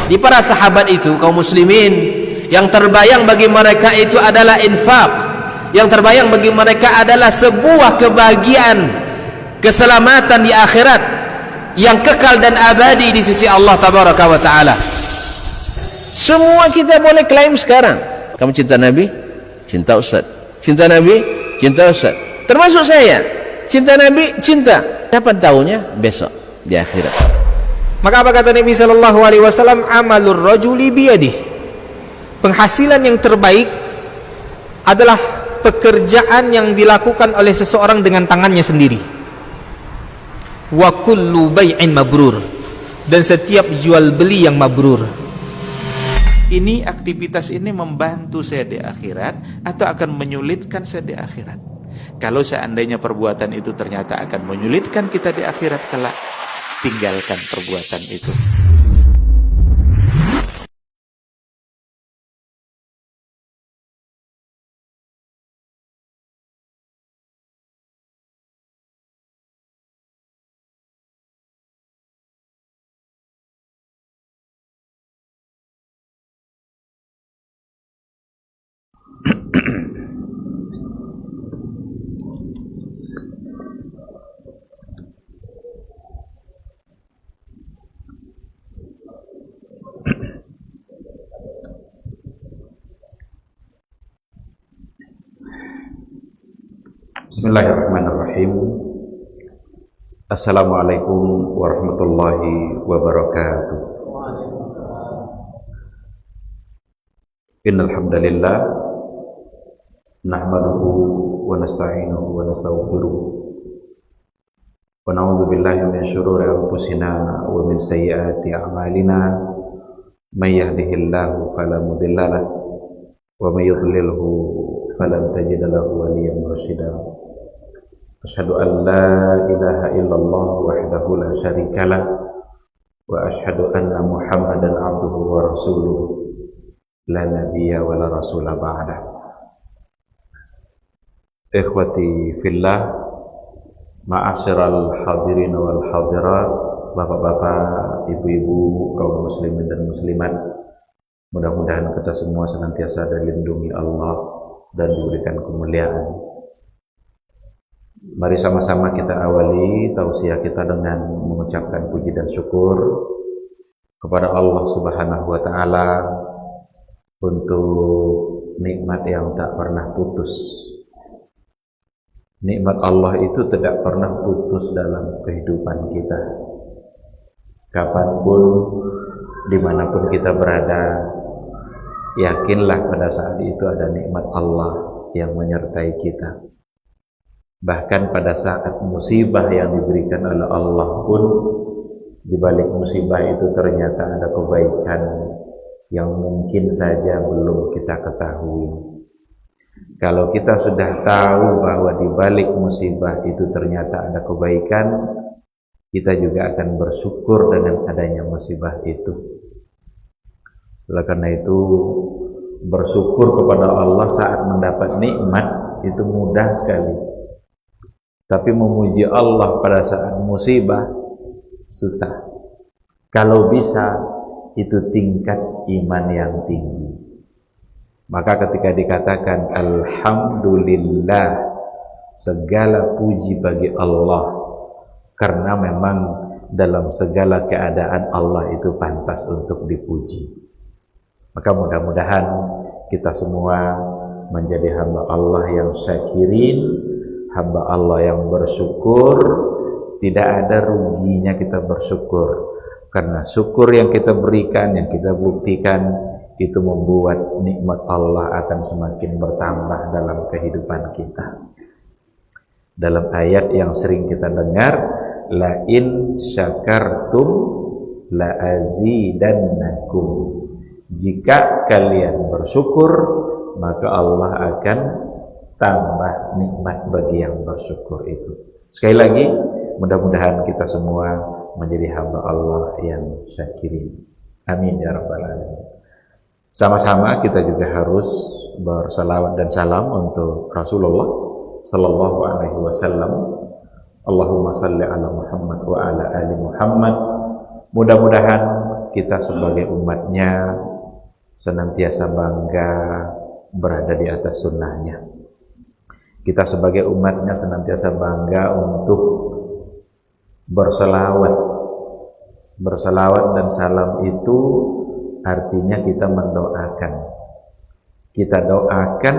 Di para sahabat itu, kaum muslimin, yang terbayang bagi mereka itu adalah infak, yang terbayang bagi mereka adalah sebuah kebahagiaan, keselamatan di akhirat yang kekal dan abadi di sisi Allah tabaraka wa taala. Semua kita boleh klaim sekarang, kamu cinta Nabi, cinta Ustaz. Cinta Nabi, cinta Ustaz. Termasuk saya, cinta Nabi, cinta. Kapan tahunya? Besok di akhirat. Maka apa kata Nabi sallallahu alaihi wasallam? Amalur rajuli biyadihi. Penghasilan yang terbaik adalah pekerjaan yang dilakukan oleh seseorang dengan tangannya sendiri. Wa kullu bai'in mabrur, dan setiap jual beli yang mabrur. Ini aktivitas ini membantu saya di akhirat atau akan menyulitkan saya di akhirat? Kalau seandainya perbuatan itu ternyata akan menyulitkan kita di akhirat kelak, tinggalkan perbuatan itu. Bismillahirrahmanirrahim. Assalamualaikum warahmatullahi wabarakatuh. Innal hamdalillah nahmaduhu wa nasta'inuhu wa nastaghfiruh wa na'udzu billahi min shururi anfusina wa min sayyiati a'malina. May yahdihillahu fala mudilla lahu wa may yudlilhu falan tajida lahu waliyyan mursyida. Asyhadu an la ilaha illallah wahdahu la syarika lah wa asyhadu anna Muhammadan abduhu wa rasuluh la nabiyya wa la rasula ba'dah. Ikhwati fillah, ma'asyiral hadirin wal hadirat, bapak-bapak, ibu-ibu, kaum muslimin dan muslimat, mudah-mudahan kita semua senantiasa dilindungi Allah dan diberikan kemuliaan. Mari sama-sama kita awali tausiah kita dengan mengucapkan puji dan syukur kepada Allah Subhanahu wa taala untuk nikmat yang tak pernah putus. Nikmat Allah itu tidak pernah putus dalam kehidupan kita. Kapanpun, dimanapun kita berada, yakinlah pada saat itu ada nikmat Allah yang menyertai kita. Bahkan pada saat musibah yang diberikan oleh Allah pun, di balik musibah itu ternyata ada kebaikan yang mungkin saja belum kita ketahui. Kalau kita sudah tahu bahwa di balik musibah itu ternyata ada kebaikan, kita juga akan bersyukur dengan adanya musibah itu. Oleh karena itu, bersyukur kepada Allah saat mendapat nikmat itu mudah sekali. Tapi memuji Allah pada saat musibah susah. Kalau bisa, itu tingkat iman yang tinggi. Maka ketika dikatakan alhamdulillah, segala puji bagi Allah, karena memang dalam segala keadaan Allah itu pantas untuk dipuji. Maka mudah-mudahan kita semua menjadi hamba Allah yang syakirin, hamba Allah yang bersyukur. Tidak ada ruginya kita bersyukur, karena syukur yang kita berikan, yang kita buktikan, itu membuat nikmat Allah akan semakin bertambah dalam kehidupan kita. Dalam ayat yang sering kita dengar, la in syakartum la azidannakum. Jika kalian bersyukur, maka Allah akan tambah nikmat bagi yang bersyukur itu. Sekali lagi, mudah-mudahan kita semua menjadi hamba Allah yang syakirin. Amin ya rabbal alamin. Sama-sama kita juga harus bersalawat dan salam untuk Rasulullah sallallahu alaihi wasallam. Allahumma salli ala Muhammad wa ala ali Muhammad. Mudah-mudahan kita sebagai umatnya senantiasa bangga berada di atas sunnahnya. Kita sebagai umatnya senantiasa bangga untuk berselawat. Berselawat dan salam itu artinya kita mendoakan. Kita doakan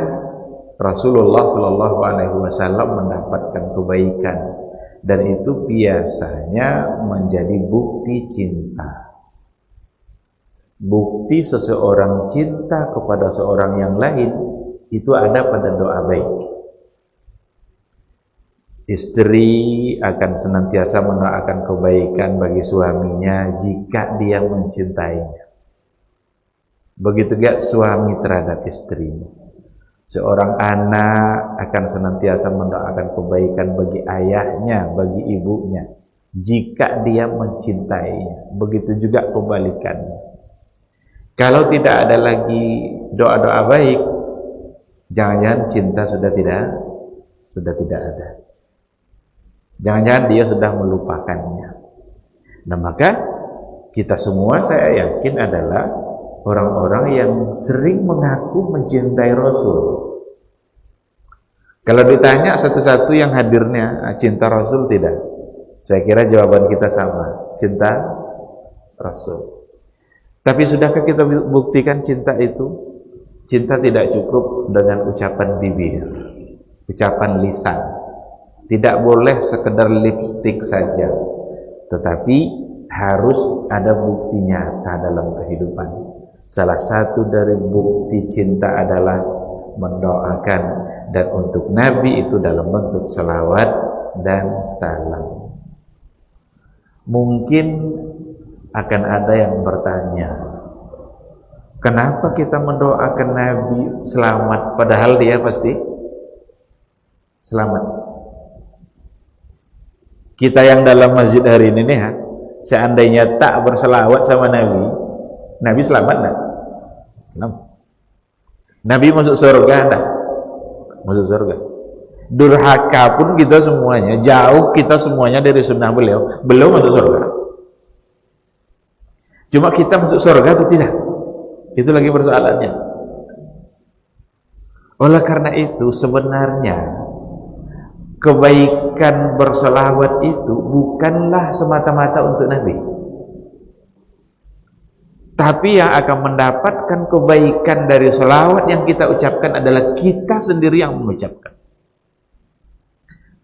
Rasulullah Shallallahu Alaihi Wasallam mendapatkan kebaikan, dan itu biasanya menjadi bukti cinta. Bukti seseorang cinta kepada seorang yang lain itu ada pada doa baik. Istri akan senantiasa mendoakan kebaikan bagi suaminya jika dia mencintainya. Begitu juga suami terhadap istrinya. Seorang anak akan senantiasa mendoakan kebaikan bagi ayahnya, bagi ibunya, jika dia mencintainya. Begitu juga kebalikannya. Kalau tidak ada lagi doa-doa baik, jangan-jangan cinta sudah tidak ada. Jangan-jangan dia sudah melupakannya. Nah, maka kita semua saya yakin adalah orang-orang yang sering mengaku mencintai Rasul. Kalau ditanya satu-satu yang hadirnya, cinta Rasul tidak? Saya kira jawaban kita sama, cinta Rasul. Tapi sudahkah kita buktikan cinta itu? Cinta tidak cukup dengan ucapan bibir, ucapan lisan. Tidak boleh sekedar lipstik saja, tetapi harus ada bukti nyata dalam kehidupan. Salah satu dari bukti cinta adalah mendoakan, dan untuk Nabi itu dalam bentuk selawat dan salam. Mungkin akan ada yang bertanya, kenapa kita mendoakan Nabi selamat padahal dia pasti selamat? Kita yang dalam masjid hari ini nih, seandainya tak berselawat sama Nabi, Nabi selamat enggak? Selamat. Nabi masuk surga enggak? Masuk surga. Durhaka pun kita semuanya, jauh kita semuanya dari sunnah beliau, belum masuk surga. Cuma kita masuk surga atau tidak? Itu lagi persoalannya. Oleh karena itu sebenarnya kebaikan berselawat itu bukanlah semata-mata untuk Nabi, tapi yang akan mendapatkan kebaikan dari selawat yang kita ucapkan adalah kita sendiri yang mengucapkan.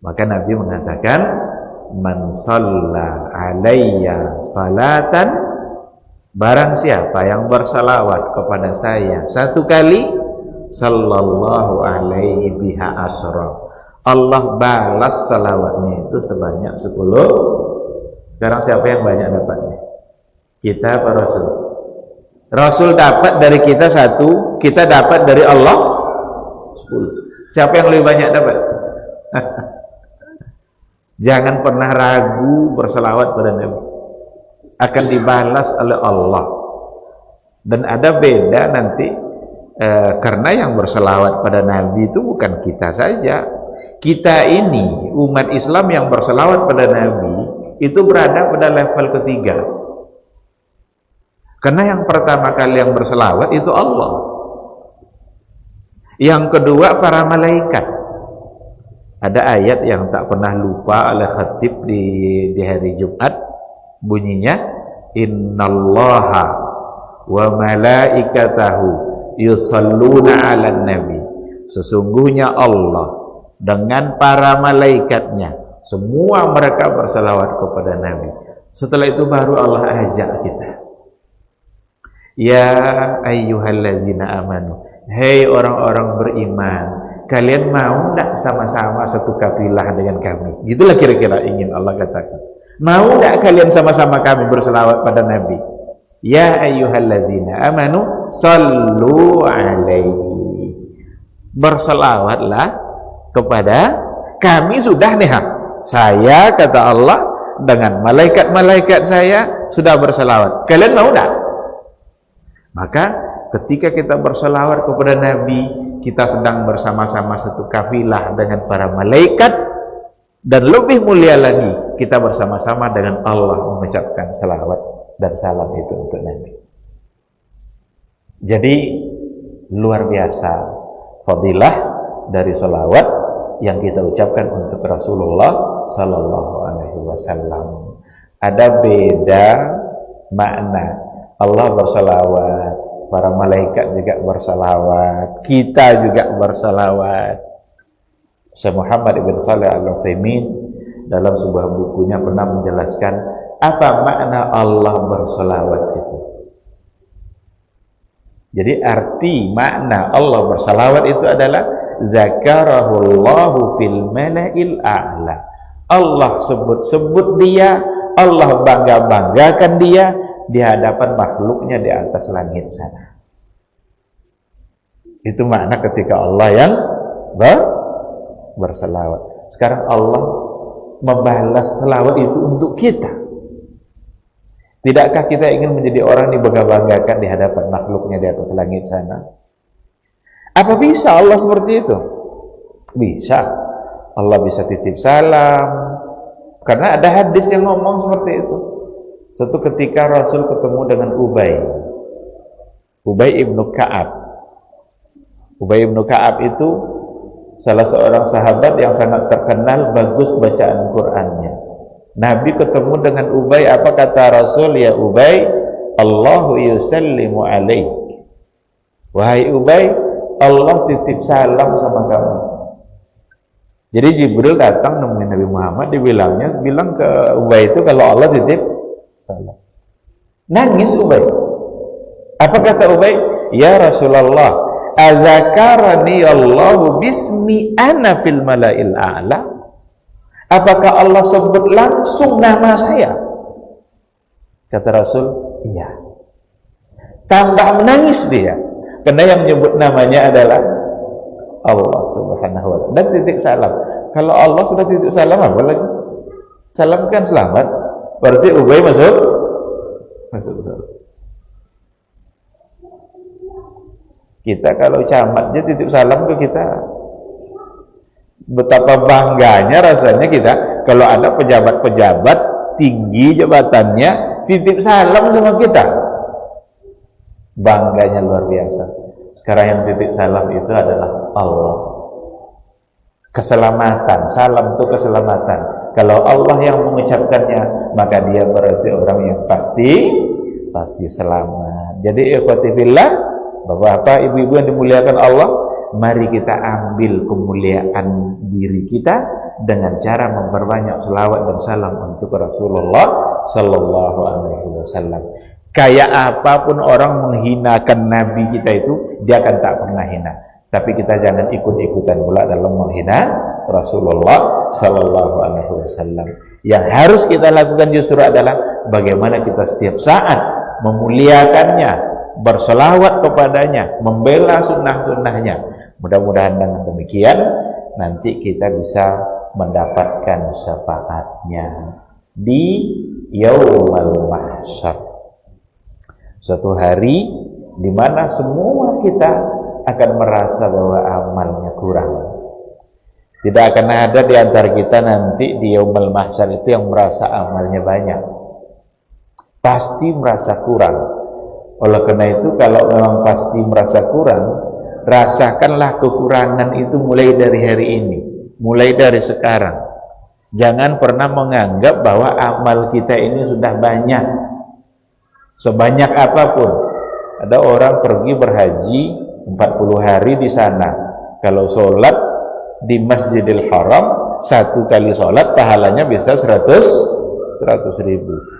Maka Nabi mengatakan, man shalla alayya salatan, barang siapa yang berselawat kepada saya satu kali, sallallahu alaihi biha asra, Allah balas salawatnya itu sebanyak 10. Sekarang siapa yang banyak dapatnya? Kita apa Rasul? Rasul dapat dari kita 1, kita dapat dari Allah 10. Siapa yang lebih banyak dapat? Jangan pernah ragu berselawat pada Nabi, akan dibalas oleh Allah. Dan ada beda nanti, karena yang berselawat pada Nabi itu bukan kita saja. Kita ini umat Islam yang berselawat pada Nabi itu berada pada level ketiga. Karena yang pertama kali yang berselawat itu Allah, yang kedua para malaikat. Ada ayat yang tak pernah lupa oleh khatib di hari Jumat, bunyinya innallaha wa malaikatahu yusalluna 'alan nabi. Sesungguhnya Allah dengan para malaikatnya, semua mereka berselawat kepada Nabi. Setelah itu baru Allah ajak kita, ya ayyuhallazina amanu, hei orang-orang beriman, kalian mau tidak sama-sama satu kafilah dengan kami? Gitulah kira-kira ingin Allah katakan. Mau tidak kalian sama-sama kami berselawat pada Nabi? Ya ayyuhallazina amanu sallu alaihi, berselawatlah kepada kami. Sudah nih, saya kata Allah dengan malaikat-malaikat saya sudah berselawat, kalian mau enggak? Maka ketika kita berselawat kepada Nabi, kita sedang bersama-sama satu kafilah dengan para malaikat, dan lebih mulia lagi kita bersama-sama dengan Allah mengucapkan selawat dan salam itu untuk Nabi. Jadi luar biasa fadilah dari sholawat yang kita ucapkan untuk Rasulullah Sallallahu Alaihi Wasallam. Ada beda makna. Allah bersalawat, para malaikat juga bersalawat, kita juga bersalawat. Syekh Muhammad ibn Shalih Al-Utsaimin dalam sebuah bukunya pernah menjelaskan apa makna Allah bersalawat itu. Jadi arti makna Allah bersalawat itu adalah zakarahullahu fil mala'il a'la. Allah sebut-sebut dia, Allah bangga-banggakan dia di hadapan makhluknya di atas langit sana. Itu makna ketika Allah yang bersalawat. Sekarang Allah membalas salawat itu untuk kita. Tidakkah kita ingin menjadi orang yang dibangga-banggakan di hadapan makhluknya di atas langit sana? Apa bisa Allah seperti itu? Bisa. Allah bisa titip salam. Karena ada hadis yang ngomong seperti itu. Suatu ketika Rasul ketemu dengan Ubay ibnu Ka'ab. Ubay ibnu Ka'ab itu salah seorang sahabat yang sangat terkenal bagus bacaan Qur'annya. Nabi ketemu dengan Ubay, apa kata Rasul? Ya Ubay, Allahu yusallimu alaik. Wahai Ubay, Allah titip salam sama kamu. Jadi Jibril datang nemuin Nabi Muhammad, bilang ke Ubay itu kalau Allah titip salam. Nangis Ubay. Apa kata Ubay? Ya Rasulullah, azakarani Allahu bismi ana fil mala'il a'la. Apakah Allah sebut langsung nama saya? Kata Rasul, iya. Tambah menangis dia, karena yang menyebut namanya adalah Allah Subhanahu wa ta'ala. Dan titip salam. Kalau Allah sudah titip salam, apa lagi? Salam kan selamat. Berarti Ubay masuk. Kita kalau camat dia titip salam ke kita, betapa bangganya rasanya kita kalau ada pejabat-pejabat tinggi jabatannya titip salam sama kita. Bangganya luar biasa. Sekarang yang titip salam itu adalah Allah. Keselamatan, salam itu keselamatan. Kalau Allah yang mengucapkannya, maka dia berarti orang yang pasti selamat. Jadi ikhwati fillah, Bapak-bapak, ibu-ibu yang dimuliakan Allah, mari kita ambil kemuliaan diri kita dengan cara memperbanyak selawat dan salam untuk Rasulullah Sallallahu Alaihi Wasallam. Kayak apapun orang menghinakan Nabi kita itu, dia akan tak pernah hina. Tapi kita jangan ikut-ikutan pula dalam menghina Rasulullah Sallallahu Alaihi Wasallam. Yang harus kita lakukan justru adalah bagaimana kita setiap saat memuliakannya, berselawat kepadanya, membela sunnah-sunnahnya. Mudah-mudahan dengan demikian nanti kita bisa mendapatkan syafaatnya di Yaumul Mahsyar, suatu hari di mana semua kita akan merasa bahwa amalnya kurang. Tidak akan ada di antara kita nanti di Yaumul Mahsyar itu yang merasa amalnya banyak. Pasti merasa kurang. Oleh karena itu, kalau memang pasti merasa kurang, rasakanlah kekurangan itu mulai dari hari ini, mulai dari sekarang. Jangan pernah menganggap bahwa amal kita ini sudah banyak, sebanyak apapun. Ada orang pergi berhaji 40 hari di sana, kalau sholat di Masjidil Haram, satu kali sholat pahalanya bisa 100.000.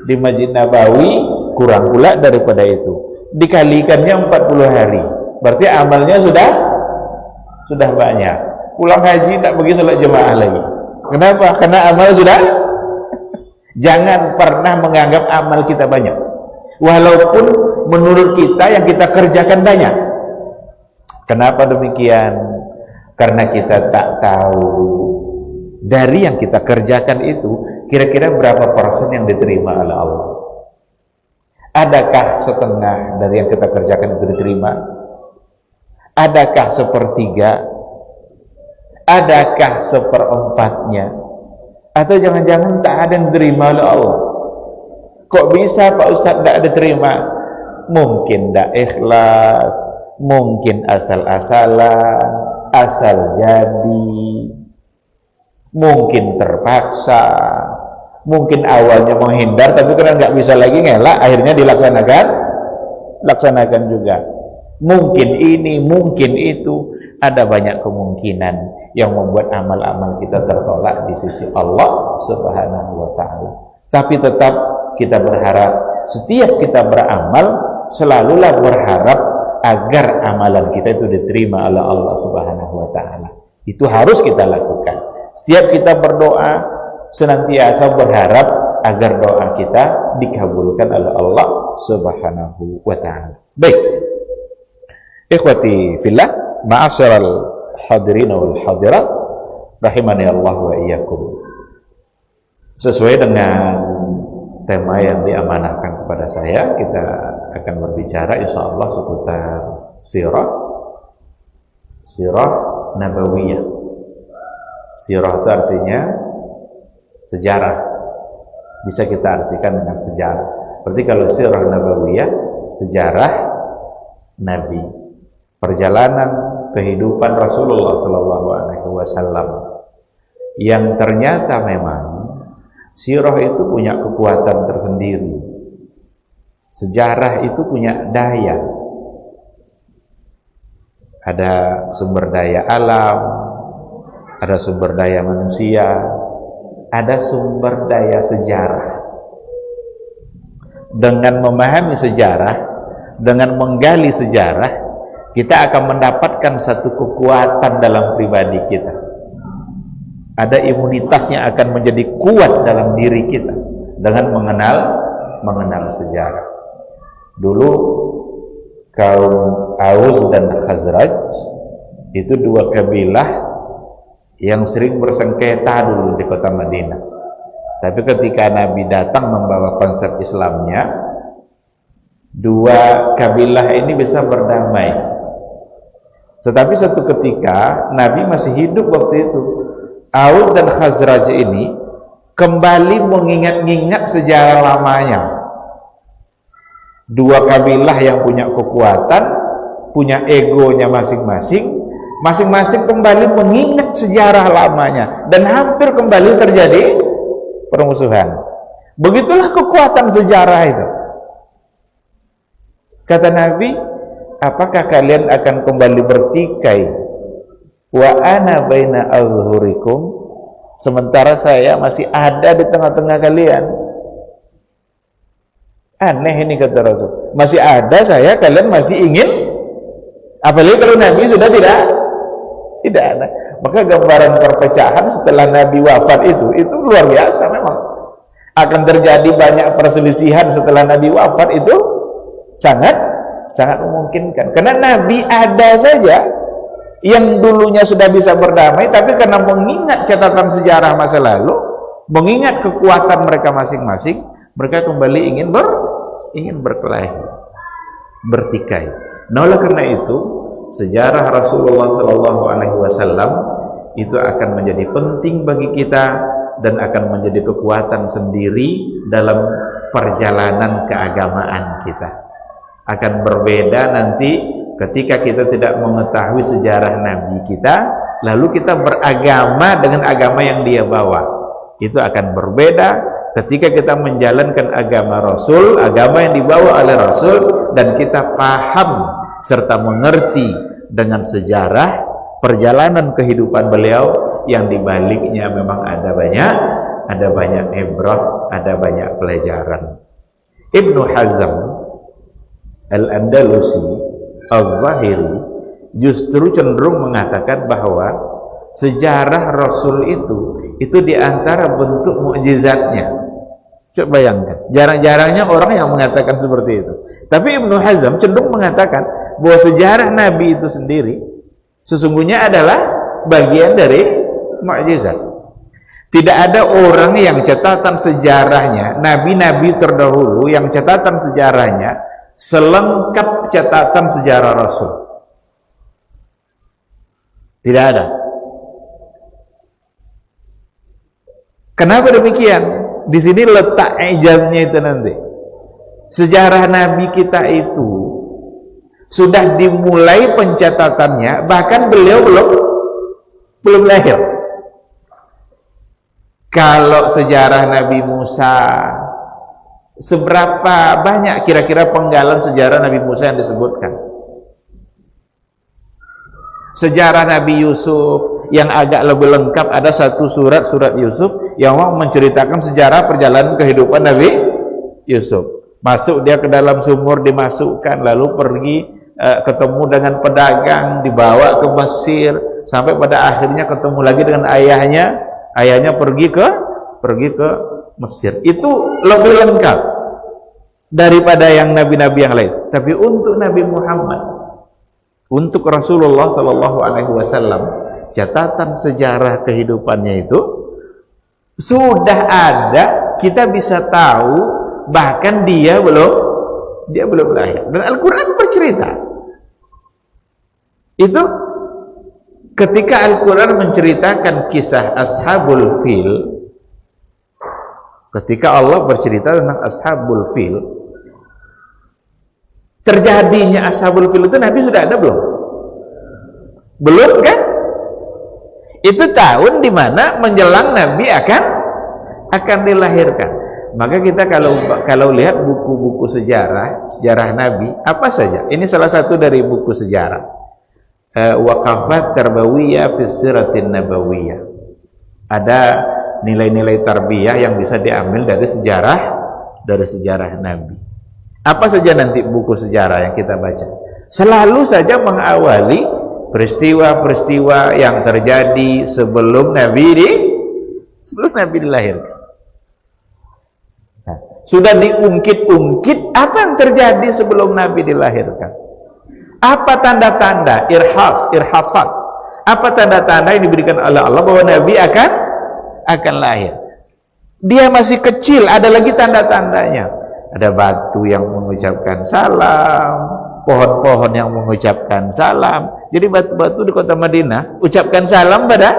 Di Masjid Nabawi kurang pula daripada itu, dikalikannya 40 hari, berarti amalnya sudah banyak. Pulang haji tak pergi sholat jemaah lagi. Kenapa? Karena amal sudah. Jangan pernah menganggap amal kita banyak, walaupun menurut kita yang kita kerjakan banyak. Kenapa demikian? Karena kita tak tahu dari yang kita kerjakan itu kira-kira berapa persen yang diterima oleh Allah. Adakah setengah dari yang kita kerjakan itu diterima? Adakah sepertiga? Adakah seperempatnya? Atau jangan-jangan tak ada yang diterima oleh Allah? Kok bisa Pak Ustadz tidak diterima? Mungkin tidak ikhlas, mungkin asal-asalan, asal jadi, mungkin terpaksa, mungkin awalnya menghindar tapi karena nggak bisa lagi ngelak akhirnya laksanakan juga. Mungkin ini, mungkin itu, ada banyak kemungkinan yang membuat amal-amal kita tertolak di sisi Allah Subhanahu wa taala. Tapi tetap kita berharap setiap kita beramal selalulah berharap agar amalan kita itu diterima oleh Allah Subhanahu wa taala. Itu harus kita lakukan. Setiap kita berdoa senantiasa berharap agar doa kita dikabulkan oleh Allah Subhanahu wa taala. Baik. Ikhwati fillah, ma'asyiral hadirin wal hadirat rahimani Allah wa iyyakum. Sesuai dengan tema yang diamanahkan kepada saya, kita akan berbicara insyaallah seputar sirah nabawiyah. Sirah itu artinya sejarah, bisa kita artikan dengan sejarah. Berarti kalau sirah nabawiyah, sejarah Nabi, perjalanan kehidupan Rasulullah Sallallahu Alaihi Wasallam, yang ternyata memang sirah itu punya kekuatan tersendiri. Sejarah itu punya daya. Ada sumber daya alam, ada sumber daya manusia, ada sumber daya sejarah. Dengan memahami sejarah, dengan menggali sejarah, kita akan mendapatkan satu kekuatan dalam pribadi kita. Ada imunitas yang akan menjadi kuat dalam diri kita dengan mengenal sejarah. Dulu kaum Aus dan Khazraj itu dua kabilah yang sering bersengketa dulu di kota Madinah. Tapi ketika Nabi datang membawa konsep Islamnya, dua kabilah ini bisa berdamai. Tetapi satu ketika Nabi masih hidup waktu itu, Aus dan Khazraj ini kembali mengingat-ingat sejarah lamanya. Dua kabilah yang punya kekuatan, punya egonya masing-masing, masing-masing kembali mengingat sejarah lamanya, dan hampir kembali terjadi permusuhan. Begitulah kekuatan sejarah itu. Kata Nabi, apakah kalian akan kembali bertikai? Wa ana baina azhurikum, sementara saya masih ada di tengah-tengah kalian. Aneh ini kata Rasul. Masih ada saya, kalian masih ingin. Apalagi kalau Nabi sudah tidak ada. Maka gambaran perpecahan setelah Nabi wafat itu luar biasa memang. Akan terjadi banyak perselisihan setelah Nabi wafat itu sangat memungkinkan. Karena Nabi ada saja yang dulunya sudah bisa berdamai, tapi karena mengingat catatan sejarah masa lalu, mengingat kekuatan mereka masing-masing, mereka kembali ingin berkelahi, bertikai. Nah, oleh karena itu, sejarah Rasulullah Sallallahu Alaihi Wasallam itu akan menjadi penting bagi kita dan akan menjadi kekuatan sendiri dalam perjalanan keagamaan kita. Akan berbeda nanti ketika kita tidak mengetahui sejarah Nabi kita, lalu kita beragama dengan agama yang dia bawa. Itu akan berbeda ketika kita menjalankan agama Rasul, agama yang dibawa oleh Rasul, dan kita paham serta mengerti dengan sejarah perjalanan kehidupan beliau yang dibaliknya memang ada banyak ibrah, ada banyak pelajaran. Ibnu Hazm Al-Andalusi Az-Zahiri justru cenderung mengatakan bahwa sejarah Rasul itu diantara bentuk mukjizatnya. Coba bayangkan, jarang-jarangnya orang yang mengatakan seperti itu. Tapi Ibnu Hazm cenderung mengatakan bahwa sejarah Nabi itu sendiri sesungguhnya adalah bagian dari mukjizat. Tidak ada orang yang catatan sejarahnya, nabi-nabi terdahulu yang catatan sejarahnya selengkap catatan sejarah Rasul. Tidak ada. Kenapa demikian? Di sini letak ijaznya itu nanti. Sejarah Nabi kita itu sudah dimulai pencatatannya, bahkan beliau belum lahir. Kalau sejarah Nabi Musa, seberapa banyak kira-kira penggalan sejarah Nabi Musa yang disebutkan? Sejarah Nabi Yusuf yang agak lebih lengkap, ada satu surat Yusuf yang menceritakan sejarah perjalanan kehidupan Nabi Yusuf. Masuk dia ke dalam sumur, dimasukkan, lalu pergi ketemu dengan pedagang, dibawa ke Mesir, sampai pada akhirnya ketemu lagi dengan ayahnya pergi ke Mesir. Itu lebih lengkap daripada yang nabi-nabi yang lain. Tapi untuk Nabi Muhammad, untuk Rasulullah Sallallahu Alaihi Wasallam, catatan sejarah kehidupannya itu sudah ada, kita bisa tahu bahkan dia belum lahir. Dan Al-Quran bercerita itu ketika Al-Quran menceritakan kisah Ashabul Fil, ketika Allah bercerita tentang Ashabul Fil, terjadinya Ashabul Fil itu Nabi sudah ada belum? Belum kan? Itu tahun dimana menjelang Nabi akan dilahirkan. Maka kita kalau lihat buku-buku sejarah Nabi, apa saja? Ini salah satu dari buku sejarah. Waqafat Tarbawiyah fi Siratin Nabawiyah. Ada nilai-nilai tarbiyah yang bisa diambil dari sejarah Nabi. Apa saja nanti buku sejarah yang kita baca? Selalu saja mengawali peristiwa-peristiwa yang terjadi sebelum Nabi dilahirkan. Sudah diungkit-ungkit apa yang terjadi sebelum Nabi dilahirkan. Apa tanda-tanda irhasat? Apa tanda-tanda yang diberikan oleh Allah bahwa Nabi akan lahir? Dia masih kecil, ada lagi tanda-tandanya. Ada batu yang mengucapkan salam, pohon-pohon yang mengucapkan salam. Jadi batu-batu di kota Madinah ucapkan salam pada.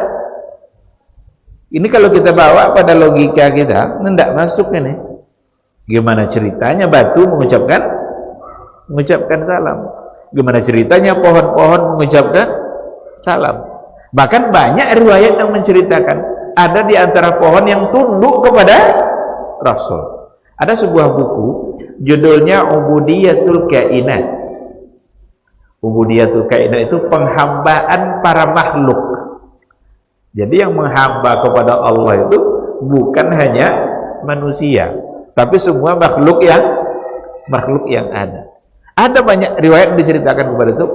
Ini kalau kita bawa pada logika kita, tidak masuk ini. Gimana ceritanya batu mengucapkan salam? Gimana ceritanya pohon-pohon mengucapkan salam? Bahkan banyak riwayat yang menceritakan ada di antara pohon yang tunduk kepada Rasul. Ada sebuah buku judulnya Ubudiyatul Kainat. Ubudiyatul Kainat itu penghambaan para makhluk. Jadi yang menghamba kepada Allah itu bukan hanya manusia, tapi semua makhluk yang ada. Ada banyak riwayat diceritakan kepada itu,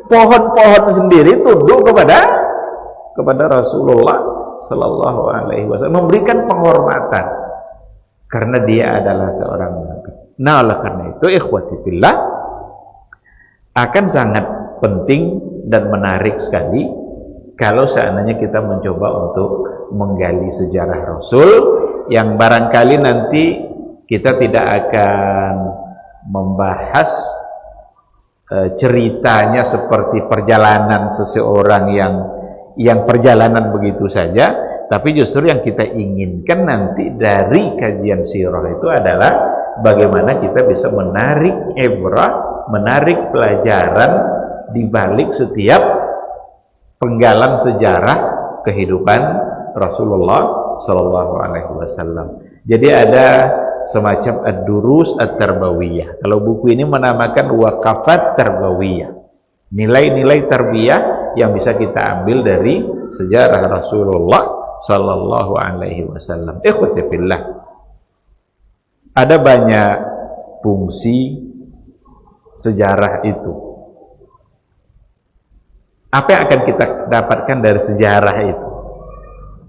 pohon-pohon sendiri tunduk kepada Rasulullah Sallallahu Alaihi Wasallam, memberikan penghormatan karena dia adalah seorang nabi. Nah, oleh karena itu, ikhwati fillah, akan sangat penting dan menarik sekali kalau seandainya kita mencoba untuk menggali sejarah Rasul, yang barangkali nanti kita tidak akan membahas ceritanya seperti perjalanan seseorang yang perjalanan begitu saja, tapi justru yang kita inginkan nanti dari kajian sirah itu adalah bagaimana kita bisa menarik ibrah, menarik pelajaran di balik setiap penggalan sejarah kehidupan Rasulullah Sallallahu Alaihi Wasallam. Jadi ada semacam ad-durus at-tarbawiyah. Kalau buku ini menamakan waqafat tarbawiyah, nilai-nilai tarbiyah yang bisa kita ambil dari sejarah Rasulullah Sallallahu Alaihi Wasallam. Ikhwati fillah, ada banyak fungsi sejarah itu. Apa yang akan kita dapatkan dari sejarah itu?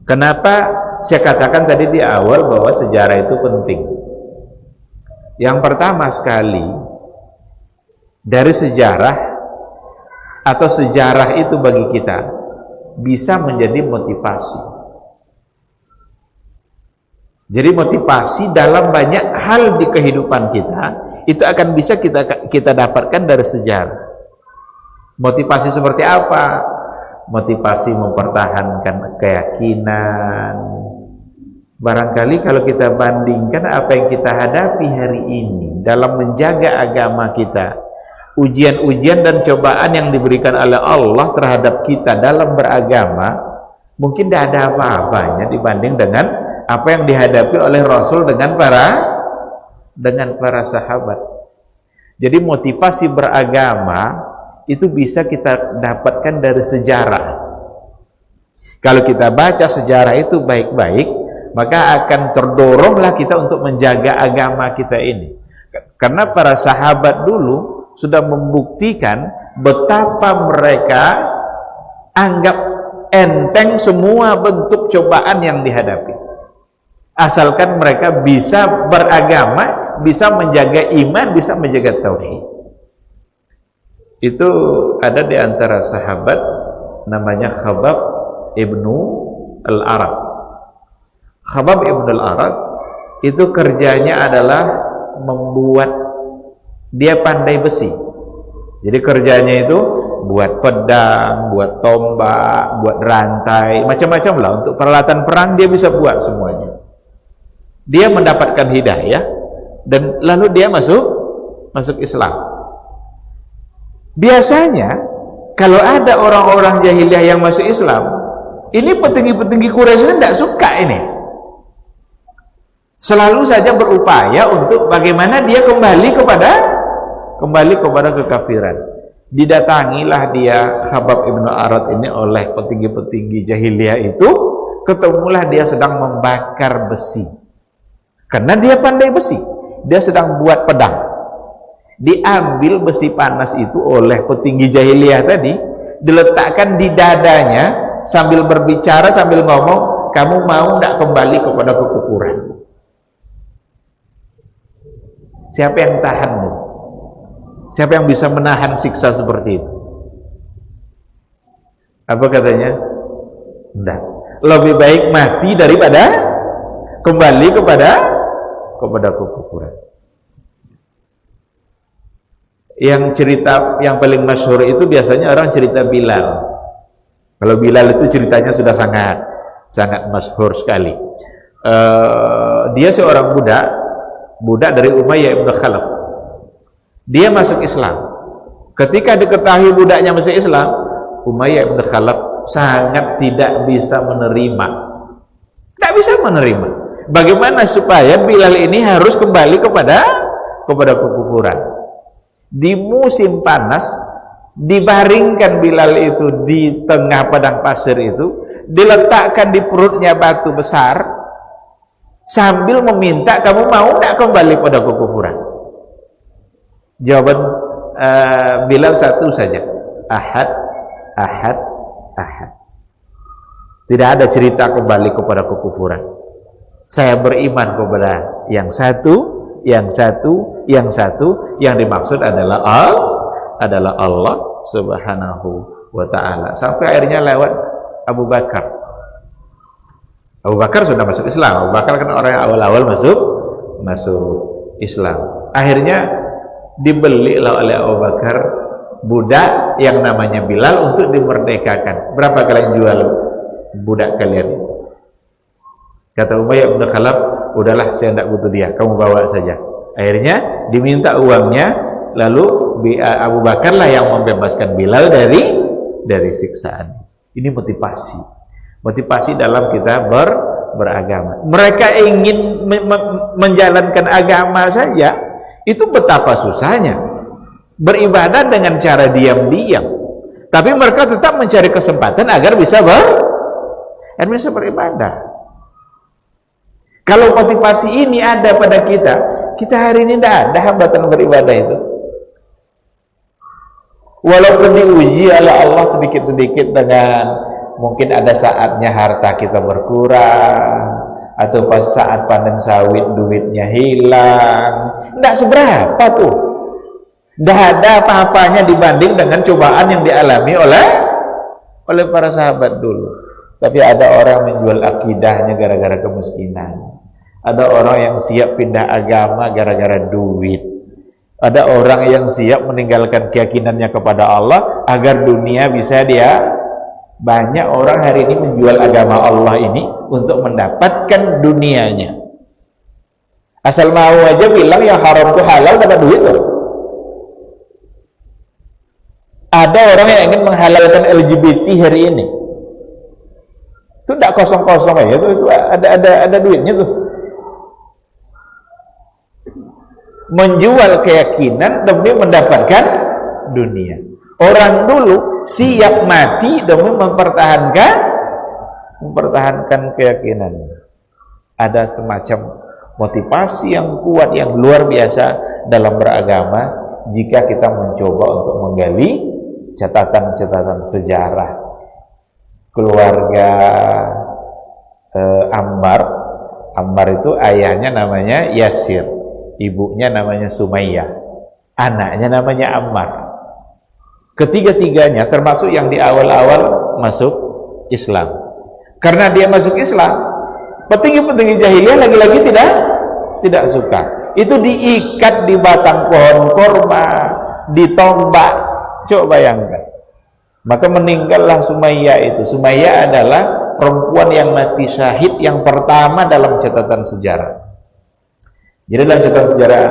Kenapa saya katakan tadi di awal bahwa sejarah itu penting? Yang pertama sekali, dari sejarah atau sejarah itu bagi kita bisa menjadi motivasi. Jadi motivasi dalam banyak hal di kehidupan kita itu akan bisa kita dapatkan dari sejarah. Motivasi seperti apa? Motivasi mempertahankan keyakinan, Barangkali kalau kita bandingkan apa yang kita hadapi hari ini dalam menjaga agama kita, ujian-ujian dan cobaan yang diberikan oleh Allah terhadap kita dalam beragama, mungkin tidak ada apa-apanya dibanding dengan apa yang dihadapi oleh Rasul dengan para sahabat. Jadi motivasi beragama itu bisa kita dapatkan dari sejarah. Kalau kita baca sejarah itu baik-baik, maka akan terdoronglah kita untuk menjaga agama kita ini. Karena para sahabat dulu sudah membuktikan betapa mereka anggap enteng semua bentuk cobaan yang dihadapi. Asalkan mereka bisa beragama, bisa menjaga iman, bisa menjaga tauhid. Itu ada di antara sahabat namanya Khabbab ibnu al-Arad. Khabbab ibn al-Arad itu kerjanya adalah membuat, dia pandai besi. Jadi kerjanya itu buat pedang, buat tombak, buat rantai, macam-macam lah. Untuk peralatan perang dia bisa buat semuanya. Dia mendapatkan hidayah dan lalu dia masuk Islam. Biasanya kalau ada orang-orang jahiliyah yang masuk Islam, ini petinggi-petinggi Quraisy ini tidak suka ini. Selalu saja berupaya untuk bagaimana dia kembali kepada kekafiran. Didatangilah dia Khabbab ibn Arad ini oleh petinggi-petinggi jahiliyah itu, ketemulah dia sedang membakar besi. Karena dia pandai besi, dia sedang buat pedang. Diambil besi panas itu oleh petinggi jahiliyah tadi, diletakkan di dadanya sambil berbicara, sambil ngomong, kamu mau tidak kembali kepada kekufuran? Siapa yang tahanmu? Siapa yang bisa menahan siksa seperti itu? Apa katanya? Tidak. Lebih baik mati daripada kembali kepada kekufuran. Yang cerita yang paling masyhur itu biasanya orang cerita Bilal. Kalau Bilal itu ceritanya sudah sangat masyhur sekali. Dia seorang budak dari Umayyah ibn Khalaf. Dia masuk Islam. Ketika diketahui budaknya masuk Islam, Umayyah ibn Khalaf sangat tidak bisa menerima. Tidak bisa menerima. Bagaimana supaya Bilal ini harus kembali kepada kekufuran? Di musim panas, dibaringkan Bilal itu di tengah padang pasir itu, diletakkan di perutnya batu besar, sambil meminta, kamu mau tidak kembali pada kekufuran? Jawaban Bilal satu saja, ahad, ahad, ahad. Tidak ada cerita kembali kepada kekufuran. Saya beriman kepada yang satu, yang dimaksud adalah Allah Subhanahu wa ta'ala. Sampai akhirnya lewat Abu Bakar. Abu Bakar sudah masuk Islam. Abu Bakar kan orang yang awal-awal masuk Islam. Akhirnya dibelilah oleh Abu Bakar budak yang namanya Bilal untuk dimerdekakan. Berapa kalian jual budak kalian? Kata Umayyah bin Khalaf, udahlah saya tidak butuh dia, kamu bawa saja. Akhirnya diminta uangnya, lalu Abu Bakar lah yang membebaskan Bilal dari siksaan. Ini motivasi dalam kita beragama. Mereka ingin menjalankan agama saja, itu betapa susahnya. Beribadah dengan cara diam-diam, tapi mereka tetap mencari kesempatan agar bisa beribadah. Kalau motivasi ini ada pada kita hari ini tidak ada hambatan beribadah itu. Walaupun diuji oleh Allah sedikit-sedikit dengan mungkin ada saatnya harta kita berkurang, atau pas saat panen sawit duitnya hilang, tidak seberapa tuh. Tidak ada apa-apanya dibanding dengan cobaan yang dialami oleh para sahabat dulu. Tapi ada orang menjual akidahnya gara-gara kemiskinan. Ada orang yang siap pindah agama gara-gara duit. Ada orang yang siap meninggalkan keyakinannya kepada Allah agar dunia bisa dia Banyak orang hari ini menjual agama Allah ini untuk mendapatkan dunianya. Asal mau aja bilang yang haram itu halal, dapat duit loh. Ada orang yang ingin menghalalkan LGBT hari ini. Itu tidak kosong-kosong aja, itu ada duitnya tuh. Menjual keyakinan demi mendapatkan dunia. Orang dulu siap mati demi mempertahankan keyakinannya. Ada semacam motivasi yang kuat, yang luar biasa dalam beragama jika kita mencoba untuk menggali catatan-catatan sejarah keluarga Ammar itu ayahnya namanya Yasir, ibunya namanya Sumayyah, anaknya namanya Ammar. Ketiga-tiganya termasuk yang di awal-awal masuk Islam. Karena dia masuk Islam, petinggi-petinggi jahiliyah lagi-lagi tidak suka. Itu diikat di batang pohon korma, ditombak. Coba bayangkan. Maka meninggallah Sumayyah itu. Sumayyah adalah perempuan yang mati syahid yang pertama dalam catatan sejarah. Jadi dalam catatan sejarah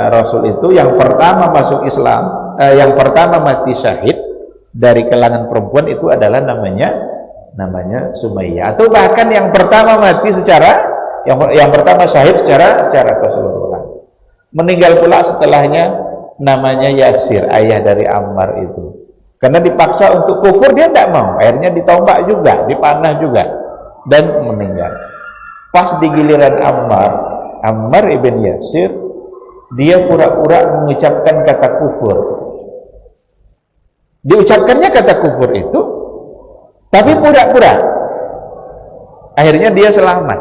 Rasul itu yang pertama masuk Islam, yang pertama mati syahid dari kalangan perempuan itu adalah namanya Sumayyah, atau bahkan yang pertama mati secara yang pertama syahid secara keseluruhan. Meninggal pula setelahnya namanya Yasir, ayah dari Ammar itu. Karena dipaksa untuk kufur, dia tidak mau. Akhirnya ditombak juga, dipanah juga, dan meninggal. Pas di giliran Ammar ibn Yasir, dia pura-pura mengucapkan kata kufur. Diucapkannya kata kufur itu, tapi pura-pura. Akhirnya dia selamat.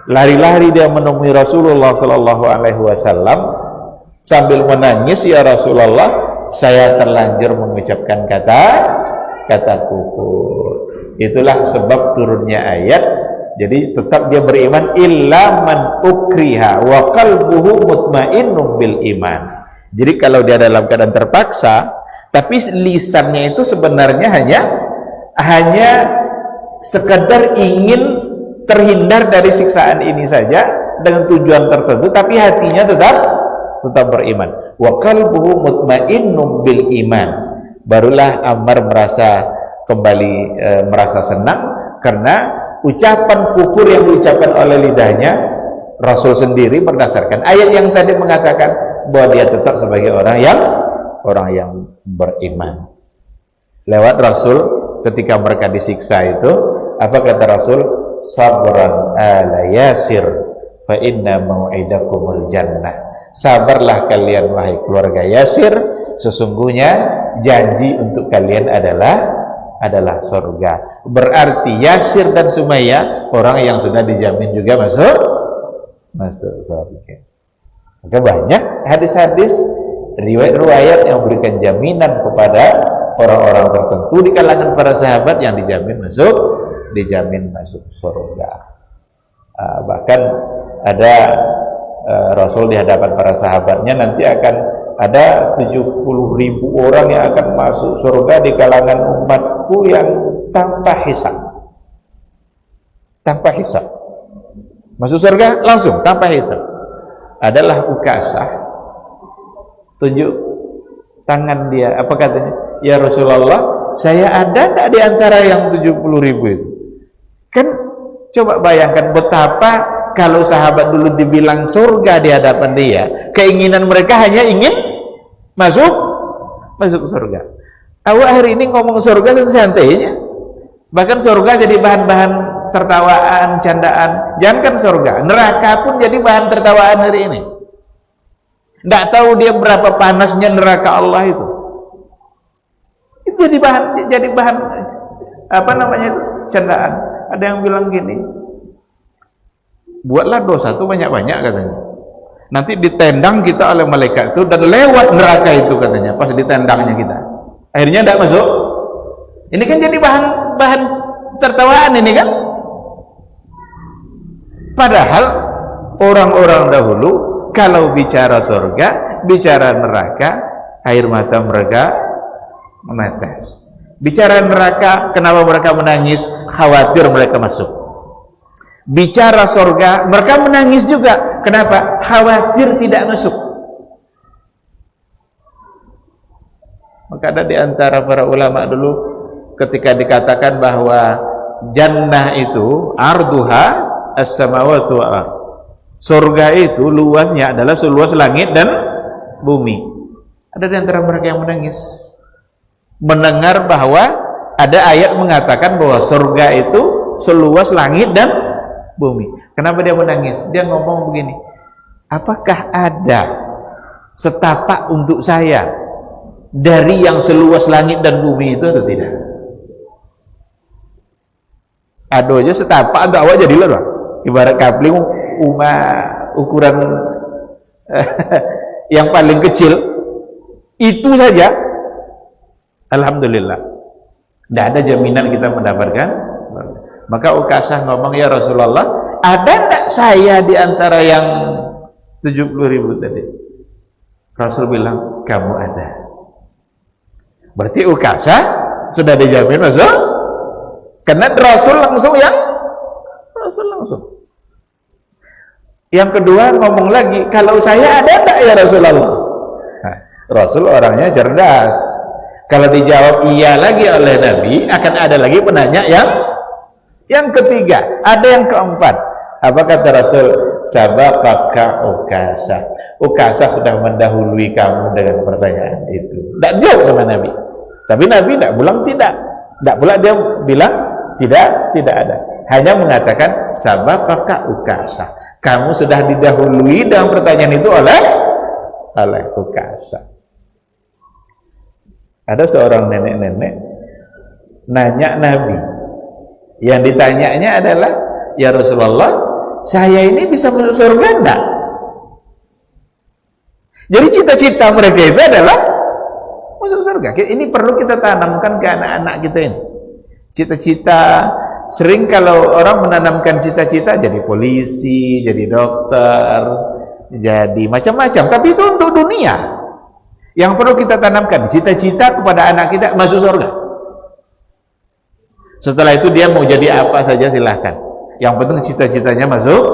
Lari-lari dia menemui Rasulullah Sallallahu Alaihi Wasallam sambil menangis, ya Rasulullah, saya terlanjur mengucapkan kata kufur. Itulah sebab turunnya ayat. Jadi tetap dia beriman illa man ukriha wa qalbuhu mutmainnun bil iman. Jadi kalau dia dalam keadaan terpaksa, tapi lisannya itu sebenarnya hanya sekedar ingin terhindar dari siksaan ini saja dengan tujuan tertentu, tapi hatinya tetap beriman. Wa qalbuhu mutmainnun bil iman. Barulah Ammar merasa kembali merasa senang karena ucapan kufur yang diucapkan oleh lidahnya Rasul sendiri berdasarkan ayat yang tadi mengatakan bahwa dia tetap sebagai orang yang beriman. Lewat Rasul ketika mereka disiksa itu, apa kata Rasul? Sabran ala Yasir fa inna mau'idakumul jannah. Sabarlah kalian wahai keluarga Yasir, sesungguhnya janji untuk kalian adalah surga. Berarti Yasir dan Sumayyah orang yang sudah dijamin juga masuk surga. Maka banyak hadis-hadis, riwayat-riwayat yang memberikan jaminan kepada orang-orang tertentu di kalangan para sahabat yang dijamin masuk surga. Bahkan ada Rasul di hadapan para sahabatnya nanti akan ada 70.000 orang yang akan masuk surga di kalangan umatku yang tanpa hisab. Masuk surga langsung tanpa hisab. Adalah Ukasah, tunjuk tangan dia, apa katanya? Ya Rasulullah, saya ada tak di antara yang 70.000 itu? Kan coba bayangkan betapa kalau sahabat dulu dibilang surga di hadapan dia, keinginan mereka hanya ingin masuk surga. Awak hari ini ngomong surga santai-santainya. Bahkan surga jadi bahan-bahan tertawaan, candaan. Jangankan surga, neraka pun jadi bahan tertawaan hari ini. Tidak tahu dia berapa panasnya neraka Allah itu. Itu jadi bahan apa namanya itu? Candaan. Ada yang bilang gini, buatlah dosa itu banyak-banyak katanya. Nanti ditendang kita oleh malaikat itu dan lewat neraka itu katanya pas ditendangnya kita. Akhirnya tidak masuk. Ini kan jadi bahan tertawaan ini kan. Padahal orang-orang dahulu kalau bicara surga, bicara neraka, air mata mereka menetes. Bicara neraka, kenapa mereka menangis? Khawatir mereka masuk. Bicara surga, mereka menangis juga. Kenapa? Khawatir tidak masuk. Maka ada di antara para ulama dulu ketika dikatakan bahwa jannah itu arduha as-samawati wal ardh. Surga itu luasnya adalah seluas langit dan bumi. Ada di antara mereka yang menangis mendengar bahwa ada ayat mengatakan bahwa surga itu seluas langit dan bumi. Kenapa dia menangis? Dia ngomong begini, apakah ada setapak untuk saya dari yang seluas langit dan bumi itu atau tidak? Aduh aja setapak agak aja jadilah bang. Ibarat kapling ukuran yang paling kecil itu saja, alhamdulillah, tidak ada jaminan kita mendapatkan. Maka Ukasah ngomong, ya Rasulullah, ada tak saya di antara yang 70.000 tadi? Rasul bilang, kamu ada. Berarti Ukasah sudah dijamin masuk, karena Rasul langsung Yang kedua ngomong lagi, kalau saya ada tak ya Rasulullah? Nah, Rasul orangnya cerdas. Kalau dijawab iya lagi oleh Nabi, akan ada lagi penanya yang ketiga, ada yang keempat. Apa kata Rasul? Sabaqaka Ukasah. Ukasah sudah mendahului kamu dengan pertanyaan itu. Tidak jawab sama Nabi. Tapi Nabi tidak bilang tidak. Tidak pula dia bilang tidak ada. Hanya mengatakan sabaqaka Ukasah. Kamu sudah didahului dalam pertanyaan itu oleh Ukasah. Ada seorang nenek-nenek nanya Nabi. Yang ditanyanya adalah, ya Rasulullah, saya ini bisa masuk surga enggak? Jadi cita-cita mereka itu adalah masuk surga. Ini perlu kita tanamkan ke anak-anak kita ini. Cita-cita, sering kalau orang menanamkan cita-cita jadi polisi, jadi dokter, jadi macam-macam, tapi itu untuk dunia. Yang perlu kita tanamkan cita-cita kepada anak kita masuk surga. Setelah itu dia mau jadi apa saja silahkan. Yang penting cita-citanya masuk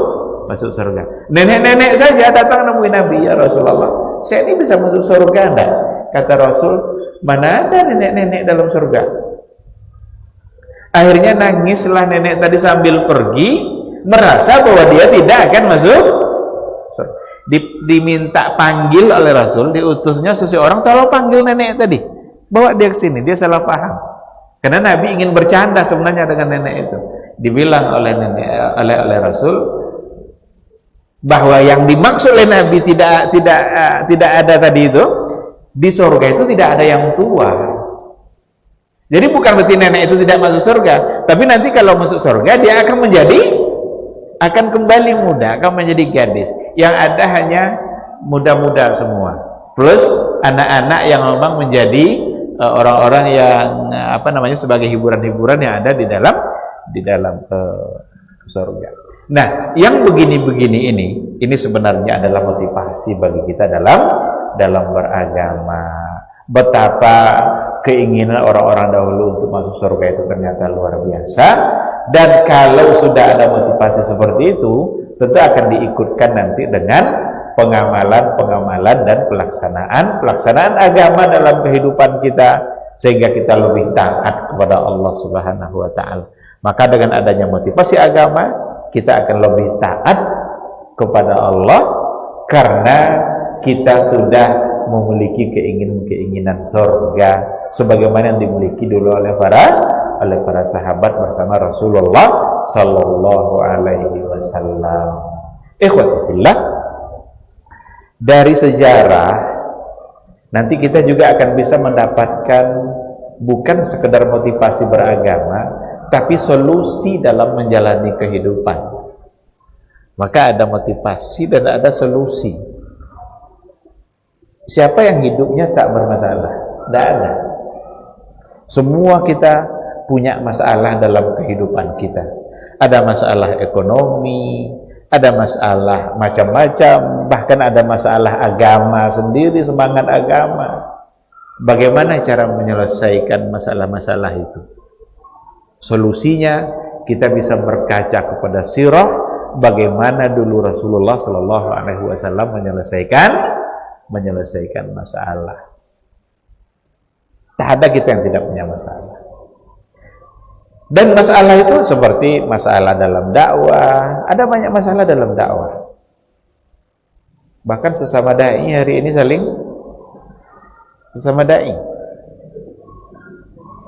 surga. Nenek-nenek saja datang nemuin Nabi, ya Rasulullah, saya ini bisa masuk surga enggak? Kata Rasul, mana ada nenek-nenek dalam surga? Akhirnya nangislah nenek tadi sambil pergi, merasa bahwa dia tidak akan masuk. Diminta panggil oleh Rasul, diutusnya seseorang, tolong panggil nenek tadi, bawa dia ke sini. Dia salah paham, karena Nabi ingin bercanda sebenarnya dengan nenek itu. Dibilang oleh nenek oleh Rasul bahwa yang dimaksud oleh Nabi tidak ada tadi itu, di surga itu tidak ada yang tua. Jadi bukan berarti nenek itu tidak masuk surga, tapi nanti kalau masuk surga dia akan kembali muda, akan menjadi gadis. Yang ada hanya muda-muda semua, plus anak-anak yang memang menjadi orang-orang yang sebagai hiburan-hiburan yang ada di dalam surga. Nah, yang begini-begini ini sebenarnya adalah motivasi bagi kita dalam beragama. Betapa keinginan orang-orang dahulu untuk masuk surga itu ternyata luar biasa. Dan kalau sudah ada motivasi seperti itu, tentu akan diikutkan nanti dengan pengamalan dan pelaksanaan agama dalam kehidupan kita, sehingga kita lebih taat kepada Allah Subhanahu wa taala. Maka dengan adanya motivasi agama, kita akan lebih taat kepada Allah karena kita sudah memiliki keinginan surga sebagaimana yang dimiliki dulu oleh para sahabat bersama Rasulullah sallallahu alaihi wasallam. Ikhwatillah, dari sejarah nanti kita juga akan bisa mendapatkan bukan sekedar motivasi beragama, tapi solusi dalam menjalani kehidupan. Maka ada motivasi dan ada solusi. Siapa yang hidupnya tak bermasalah? Tidak ada. Semua kita punya masalah dalam kehidupan kita. Ada masalah ekonomi, ada masalah macam-macam, bahkan ada masalah agama sendiri, semangat agama. Bagaimana cara menyelesaikan masalah-masalah itu? Solusinya kita bisa berkaca kepada sirah bagaimana dulu Rasulullah Sallallahu Alaihi Wasallam menyelesaikan masalah. Tak ada kita yang tidak punya masalah. Dan masalah itu seperti masalah dalam dakwah, ada banyak masalah dalam dakwah. Bahkan sesama dai hari ini sesama dai.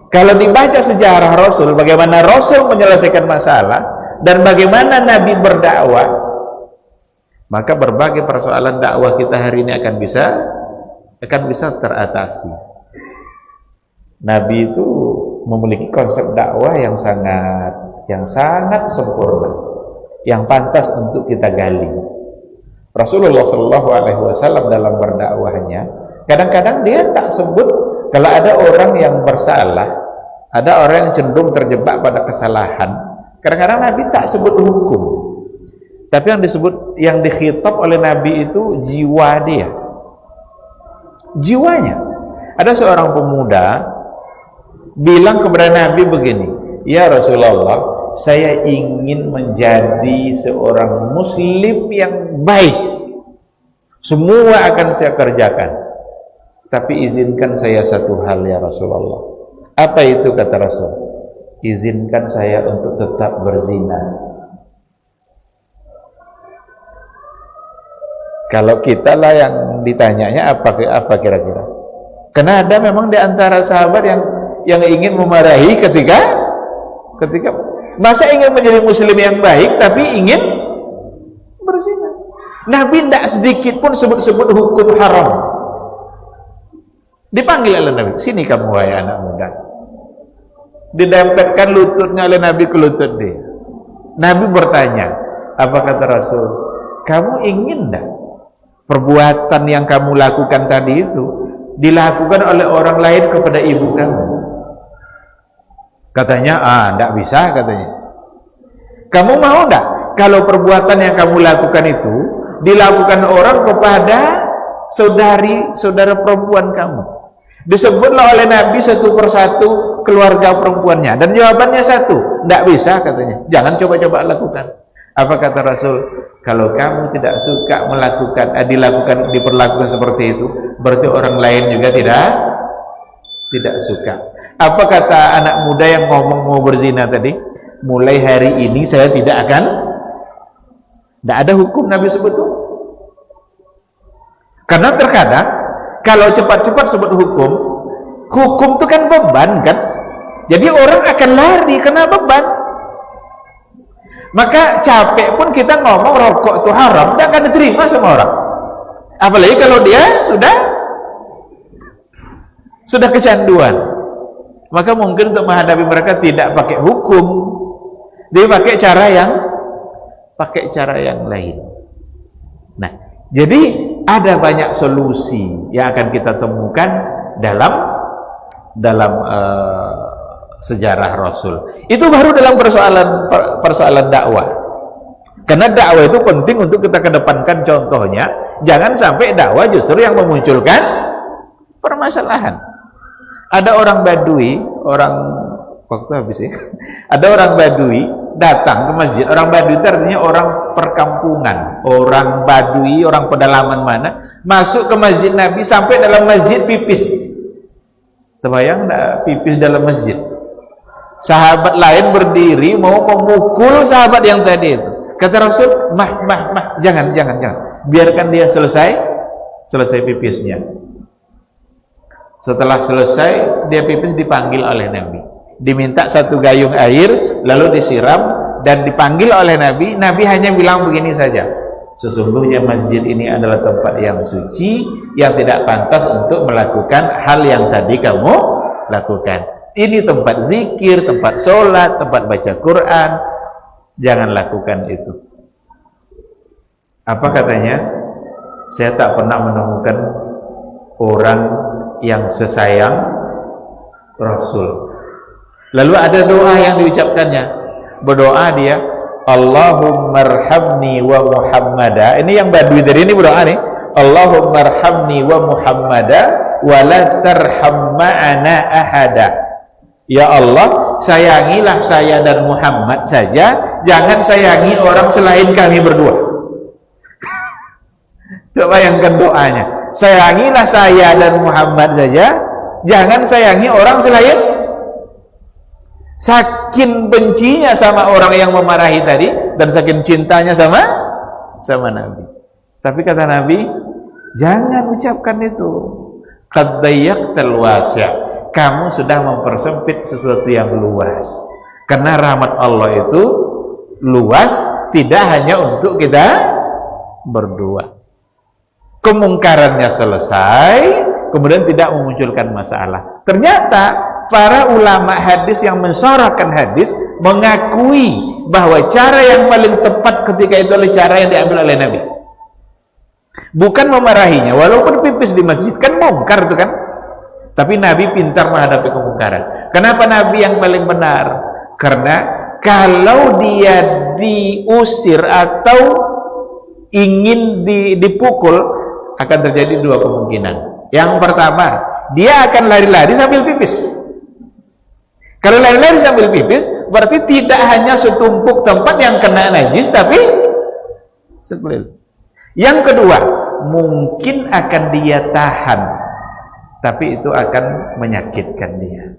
Kalau dibaca sejarah Rasul, bagaimana Rasul menyelesaikan masalah dan bagaimana Nabi berdakwah, maka berbagai persoalan dakwah kita hari ini akan bisa teratasi. Nabi itu memiliki konsep dakwah yang sangat sempurna, yang pantas untuk kita gali. Rasulullah Shallallahu Alaihi Wasallam dalam berdakwahnya, kadang-kadang dia tak sebut kalau ada orang yang bersalah, ada orang yang cenderung terjebak pada kesalahan. Kadang-kadang Nabi tak sebut hukum, tapi yang dikhitab oleh Nabi itu jiwa dia, jiwanya. Ada seorang pemuda bilang kepada Nabi begini, ya Rasulullah, saya ingin menjadi seorang muslim yang baik, semua akan saya kerjakan, tapi izinkan saya satu hal ya Rasulullah. Apa itu kata Rasul? Izinkan saya untuk tetap berzina. Kalau kita lah yang ditanyanya apa kira-kira? Karena ada memang di antara sahabat yang ingin memarahi ketika masa ingin menjadi muslim yang baik tapi ingin berzina. Nabi tidak sedikit pun sebut-sebut hukum haram. Dipanggil oleh Nabi, sini kamu wahai anak muda. Didempetkan lututnya oleh Nabi ke lutut dia. Nabi bertanya, apa kata Rasul? Kamu ingin tidak perbuatan yang kamu lakukan tadi itu dilakukan oleh orang lain kepada ibu kamu? Katanya, tidak bisa katanya. Kamu mau tidak kalau perbuatan yang kamu lakukan itu dilakukan orang kepada saudara perempuan kamu? Disebutlah oleh Nabi satu persatu keluarga perempuannya, dan jawabannya satu, tidak bisa katanya. Jangan coba-coba lakukan. Apa kata Rasul? Kalau kamu tidak suka diperlakukan seperti itu, berarti orang lain juga tidak suka. Apa kata anak muda yang ngomong mau berzina tadi? Mulai hari ini saya tidak ada hukum Nabi sebut itu. Karena terkadang kalau cepat-cepat sebut hukum itu kan beban kan? Jadi orang akan lari karena beban. Maka capek pun kita ngomong rokok itu haram, tidak akan diterima sama orang. Apalagi kalau dia sudah kecanduan. Maka mungkin untuk menghadapi mereka tidak pakai hukum, dia pakai cara yang lain. Nah, jadi ada banyak solusi yang akan kita temukan dalam sejarah Rasul. Itu baru dalam persoalan dakwah. Karena dakwah itu penting untuk kita kedepankan. Contohnya, jangan sampai dakwah justru yang memunculkan permasalahan. Ada orang Badui, ada orang Badui datang ke masjid. Orang Badui itu artinya orang perkampungan, orang Badui, orang pedalaman mana, masuk ke masjid Nabi, sampai dalam masjid pipis. Terbayang enggak pipis dalam masjid? Sahabat lain berdiri mau memukul sahabat yang tadi itu. Kata Rasul, jangan, biarkan dia selesai pipisnya. Setelah selesai dia pipis, dipanggil oleh Nabi, diminta satu gayung air, lalu disiram dan dipanggil oleh Nabi. Nabi hanya bilang begini saja, sesungguhnya masjid ini adalah tempat yang suci, yang tidak pantas untuk melakukan hal yang tadi kamu lakukan. Ini tempat zikir, tempat sholat, tempat baca Quran, jangan lakukan itu. Apa katanya? Saya tak pernah menemukan orang yang sesayang Rasul. Lalu ada doa yang diucapkannya. Berdoa dia, Allahumma arhamni wa Muhammada. Ini yang Badui dari ini berdoa nih. Allahumma arhamni wa Muhammada wa la tarham ma'ana ahada. Ya Allah, sayangilah saya dan Muhammad saja, jangan sayangi orang selain kami berdua. Coba bayangkan doanya. Sayangilah saya dan Muhammad saja, jangan sayangi orang selain. Saking bencinya sama orang yang memarahi tadi, dan saking cintanya sama Nabi. Tapi kata Nabi, jangan ucapkan itu. Qad dayyaqtal wasi'. Kamu sudah mempersempit sesuatu yang luas. Karena rahmat Allah itu luas, tidak hanya untuk kita berdua. Kemungkarannya selesai, kemudian tidak memunculkan masalah. Ternyata para ulama hadis yang mensyarahkan hadis mengakui bahwa cara yang paling tepat ketika itu adalah cara yang diambil oleh Nabi. Bukan memarahinya, walaupun pipis di masjid kan mungkar itu kan. Tapi Nabi pintar menghadapi kemungkaran. Kenapa Nabi yang paling benar? Karena kalau dia diusir atau ingin dipukul, akan terjadi dua kemungkinan. Yang pertama, dia akan lari-lari sambil pipis. Kalau lari-lari sambil pipis, berarti tidak hanya setumpuk tempat yang kena najis, tapi sekeliling. Yang kedua, mungkin akan dia tahan, tapi itu akan menyakitkan dia.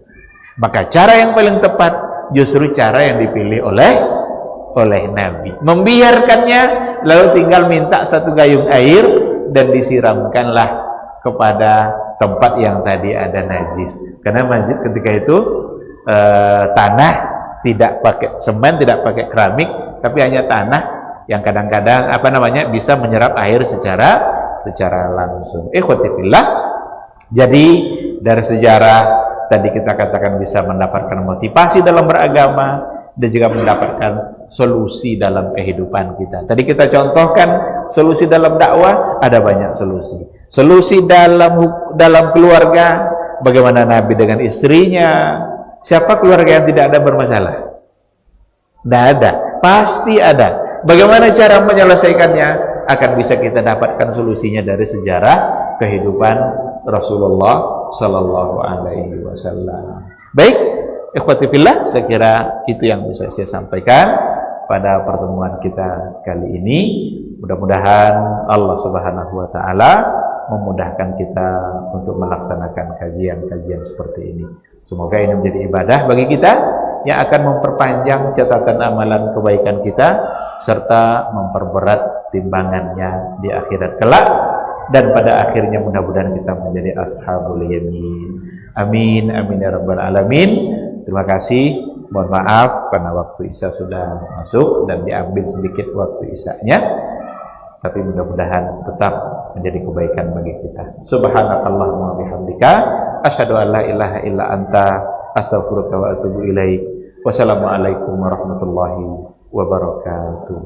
Maka cara yang paling tepat justru cara yang dipilih oleh Nabi. Membiarkannya, lalu tinggal minta satu gayung air dan disiramkanlah kepada tempat yang tadi ada najis. Karena masjid ketika itu tanah, tidak pakai semen, tidak pakai keramik, tapi hanya tanah yang kadang-kadang bisa menyerap air secara langsung. Ikhwati fillah. Jadi dari sejarah tadi kita katakan bisa mendapatkan motivasi dalam beragama dan juga mendapatkan solusi dalam kehidupan kita. Tadi kita contohkan solusi dalam dakwah, ada banyak solusi. Solusi dalam keluarga, bagaimana Nabi dengan istrinya. Siapa keluarga yang tidak ada bermasalah? Tidak ada, pasti ada. Bagaimana cara menyelesaikannya? Akan bisa kita dapatkan solusinya dari sejarah kehidupan Rasulullah Sallallahu Alaihi Wasallam. Baik, ikhwati fillah, saya kira itu yang bisa saya sampaikan pada pertemuan kita kali ini. Mudah-mudahan Allah Subhanahu Wa Taala memudahkan kita untuk melaksanakan kajian-kajian seperti ini. Semoga ini menjadi ibadah bagi kita yang akan memperpanjang catatan amalan kebaikan kita serta memperberat timbangannya di akhirat kelak, dan pada akhirnya mudah-mudahan kita menjadi ashabul yamin. Amin amin ya rabbal alamin. Terima kasih. Mohon maaf karena waktu Isya sudah masuk dan diambil sedikit waktu Isyanya, tapi mudah-mudahan tetap menjadi kebaikan bagi kita. Subhanakallahumma bihamdika asyhadu an la ilaha illa anta astaghfiruka wa atubu ilaik. Wassalamualaikum warahmatullahi wabarakatuh.